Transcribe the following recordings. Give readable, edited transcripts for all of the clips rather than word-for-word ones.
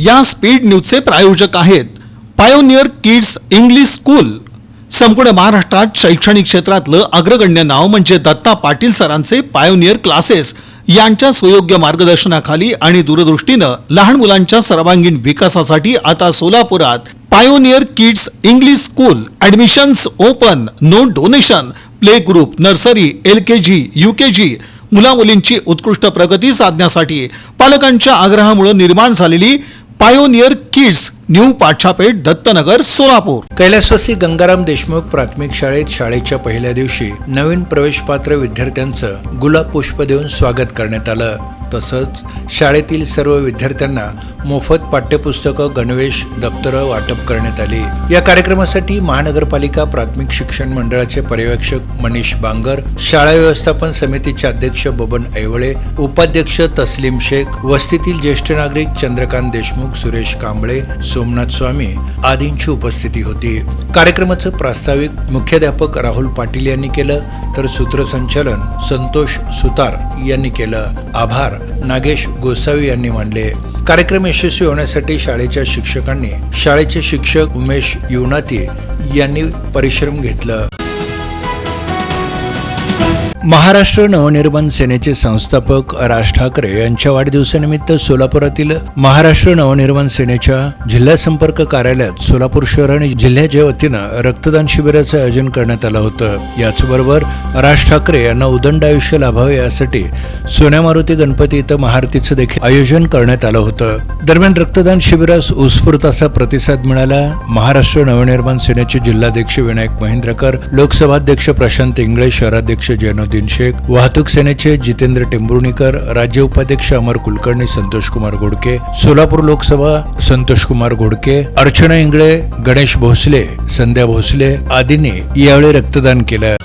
या स्पीड न्यूजचे प्रायोजक आहेत पायोनियर किड्स इंग्लिश स्कूल. संपूर्ण महाराष्ट्रात शैक्षणिक क्षेत्रातलं अग्रगण्य नाव म्हणजे दत्ता पाटील सरांचे पायोनियर क्लासेस. यांच्या सुयोग्य मार्गदर्शनाखाली आणि दूरदृष्टीनं लहान मुलांच्या सर्वांगीण विकासासाठी आता सोलापुरात pioneer kids English school. Admissions open, no donation. Play group, nursery, LKG, UKG मुलामुलींची उत्कृष्ट प्रगती साधण्यासाठी पालकांच्या आग्रहामुळे निर्माण झालेली पायोनियर किड्स न्यू पाठशापेठ, दत्तनगर, सोलापूर. कैलासवासी गंगाराम देशमुख प्राथमिक शाळेत शाळेच्या पहिल्या दिवशी नवीन प्रवेशपात्र विद्यार्थ्यांचं गुलाब पुष्प देऊन स्वागत करण्यात आलं. तसंच शाळेतील सर्व विद्यार्थ्यांना मोफत पाठ्यपुस्तकं, गणवेश, दप्तरं वाटप करण्यात आली. या कार्यक्रमासाठी महानगरपालिका प्राथमिक शिक्षण मंडळाचे पर्यवेक्षक मनीष बांगर, शाळा व्यवस्थापन समितीचे अध्यक्ष बबन ऐवळे, उपाध्यक्ष तस्लीम शेख, वस्तीतील ज्येष्ठ नागरिक चंद्रकांत देशमुख, सुरेश कांबळे, सोमनाथ स्वामी आदींची उपस्थिती होती. कार्यक्रमाचं प्रास्ताविक मुख्याध्यापक राहुल पाटील यांनी केलं, तर सूत्रसंचालन संतोष सुतार यांनी केलं. आभार नागेश गोसावी यांनी मानले. कार्यक्रम यशस्वी होण्यासाठी शाळेच्या शिक्षकांनी, शाळेचे शिक्षक उमेश युवनाती यांनी परिश्रम घेतला. महाराष्ट्र नवनिर्माण सेनेचे संस्थापक राज ठाकरे यांच्या वाढदिवसानिमित्त सोलापुरातील महाराष्ट्र नवनिर्माण सेनेच्या जिल्हा संपर्क कार्यालयात सोलापूर शहर आणि जिल्ह्याच्या वतीनं रक्तदान शिबिराचं आयोजन करण्यात आलं होतं. याचबरोबर राज ठाकरे यांना उदंड आयुष्य लाभावे यासाठी सोन्या मारुती गणपती इथं महाआरतीचं देखील आयोजन करण्यात आलं होतं. दरम्यान रक्तदान शिबिरास उत्स्फूर्त असा प्रतिसाद मिळाला. महाराष्ट्र नवनिर्माण सेनेचे जिल्हाध्यक्ष विनायक महेंद्रकर, लोकसभाध्यक्ष प्रशांत इंगळे, शहराध्यक्ष जैनुद्दीन शेख, वाहतूक सेनेचे जितेंद्र टेंभुर्णीकर, राज्य उपाध्यक्ष अमर कुलकर्णी, संतोष कुमार घोडके, सोलापूर लोकसभा संतोष कुमार घोडके, अर्चना इंगळे, गणेश भोसले, संध्या भोसले आदींनी यावेळी रक्तदान केलं.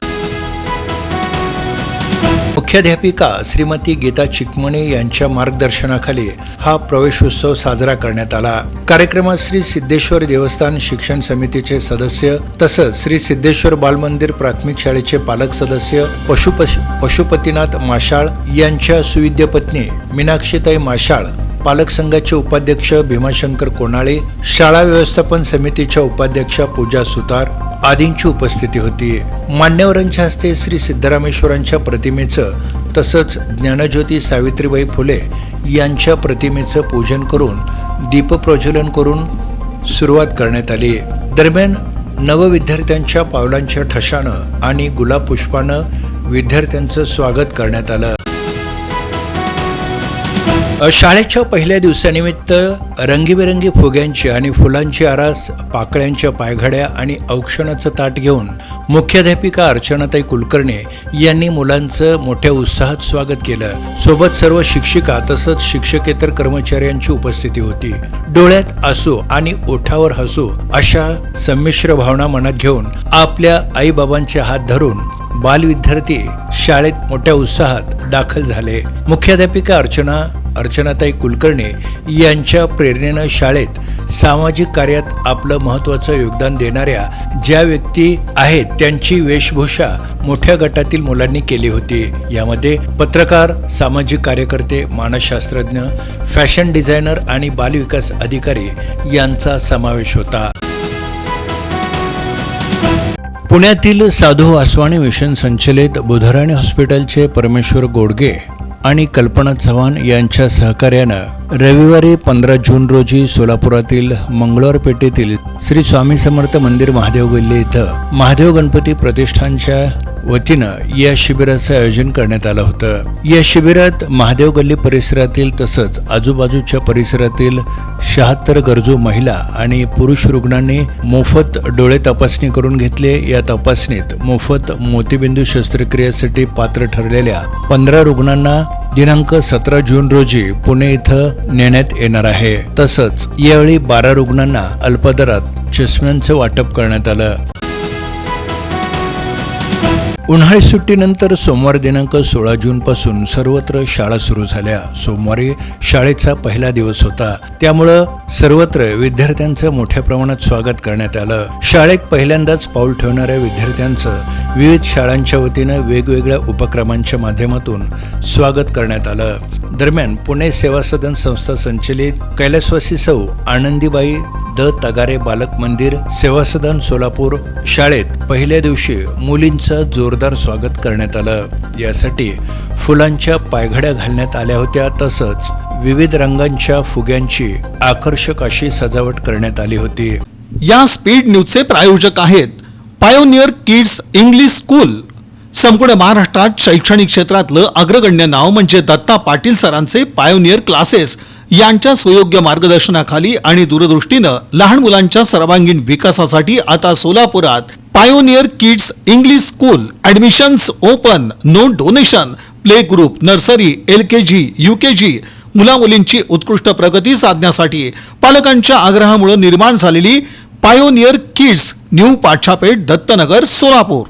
मुख्याध्यापिका श्रीमती गीता चिकमणे यांच्या मार्गदर्शनाखाली हा प्रवेशोत्सव साजरा करण्यात आला. कार्यक्रमात श्री सिद्धेश्वर देवस्थान शिक्षण समितीचे सदस्य तसंच श्री सिद्धेश्वर बालमंदिर प्राथमिक शाळेचे पालक सदस्य, पशुपतीनाथ माशाळ यांच्या सुविद्य पत्नी मीनाक्षीताई माशाळ, पालक संघाचे उपाध्यक्ष भीमाशंकर कोणाळे, शाळा व्यवस्थापन समितीच्या उपाध्यक्षा पूजा सुतार आदींची उपस्थिती होती. मान्यवरांच्या हस्ते श्री सिद्धरामेश्वरांच्या प्रतिमेचं तसंच ज्ञानज्योती सावित्रीबाई फुले यांच्या प्रतिमेचं पूजन करून दीपप्रज्वलन करून सुरुवात करण्यात आली. दरम्यान नवविद्यार्थ्यांच्या पावलांच्या ठशानं आणि गुलाब पुष्पानं विद्यार्थ्यांचं स्वागत करण्यात आलं. शाळेच्या पहिल्या दिवसानिमित्त रंगीबेरंगी फुग्यांची आणि फुलांची आरास, पाकळ्यांच्या पायघड्या आणि औक्षणाचं ताट घेऊन मुख्याध्यापिका अर्चनाताई कुलकर्णी यांनी मुलांचं मोठ्या उत्साहात स्वागत केलं. सोबत सर्व शिक्षिका तसंच शिक्षकेतर कर्मचाऱ्यांची उपस्थिती होती. डोळ्यात आसू आणि ओठावर हसू अशा संमिश्र भावना मनात घेऊन आपल्या आईबाबांचे हात धरून बालविद्यार्थी शाळेत मोठ्या उत्साहात दाखल झाले. मुख्याध्यापिका अर्चनाताई कुलकर्णी यांच्या प्रेरणेनं शाळेत सामाजिक कार्यात आपलं महत्त्वाचं योगदान देणाऱ्या ज्या व्यक्ती आहेत त्यांची वेशभूषा मोठ्या गटातील मुलांनी केली होती. यामध्ये पत्रकार, सामाजिक कार्यकर्ते, मानसशास्त्रज्ञ, फॅशन डिझायनर आणि बालविकास अधिकारी यांचा समावेश होता. पुण्यातील साधू वासवानी मिशन संचलित बुधराणी हॉस्पिटलचे परमेश्वर गोडगे आणि कल्पना चव्हाण यांच्या सहकार्यानं रविवारी 15 जून रोजी सोलापुरातील मंगळवार पेठेतील श्री स्वामी समर्थ मंदिर महादेव गल्ली इथं महादेव गणपती प्रतिष्ठानच्या वतीनं या शिबिराचं आयोजन करण्यात आलं होतं. या शिबिरात महादेव गल्ली परिसरातील तसंच आजूबाजूच्या परिसरातील 76 गरजू महिला आणि पुरुष रुग्णांनी मोफत डोळे तपासणी करून घेतले. या तपासणीत मोफत मोतीबिंदू शस्त्रक्रियेसाठी पात्र ठरलेल्या 15 रुग्णांना दिनांक 17 जून रोजी पुणे इथं नेण्यात येणार आहे. तसंच यावेळी 12 रुग्णांना अल्पदरात चष्म्यांचं वाटप करण्यात आलं. उन्हाळी सुट्टीनंतर सोमवार दिनांक 16 जूनपासून सर्वत्र शाळा सुरू झाल्या. सोमवारी शाळेचा पहिला दिवस होता, त्यामुळं सर्वत्र विद्यार्थ्यांचं मोठ्या प्रमाणात स्वागत करण्यात आलं. शाळेत पहिल्यांदाच पाऊल ठेवणाऱ्या विद्यार्थ्यांचं विविध शाळांच्या वतीनं वेगवेगळ्या उपक्रमांच्या माध्यमातून स्वागत करण्यात आलं. दरम्यान पुणे सेवा सदन संस्था संचलित कैलासवासी सौ आनंदीबाई द तगारे बालक मंदिर सेवा सदन सोलापूर शाळेत पहिल्या दिवशी मुलींचं जोरदार स्वागत करण्यात आलं. यासाठी फुलांच्या पायघड्या घालण्यात आल्या होत्या, तसंच विविध रंगांच्या फुग्यांची आकर्षक अशी सजावट करण्यात आली होती. या स्पीड न्यूजचे प्रायोजक आहेत पायोनियर किड्स इंग्लिश स्कूल. संपूर्ण महाराष्ट्रात शैक्षणिक क्षेत्रातलं अग्रगण्य नाव म्हणजे दत्ता पाटील सरांचे पायोनियर क्लासेस यांच्या सुयोग्य मार्गदर्शनाखाली आणि दूरदृष्टीनं लहान मुलांच्या सर्वांगीण विकासासाठी आता सोलापुरात pioneer kids English school. Admissions open, no donation. Play group, nursery, LKG, UKG मुलामुलींची उत्कृष्ट प्रगती साधण्यासाठी पालकांच्या आग्रहामुळे निर्माण झालेली पायोनियर किड्स न्यू पाठशापेठ दत्तनगर सोलापूर.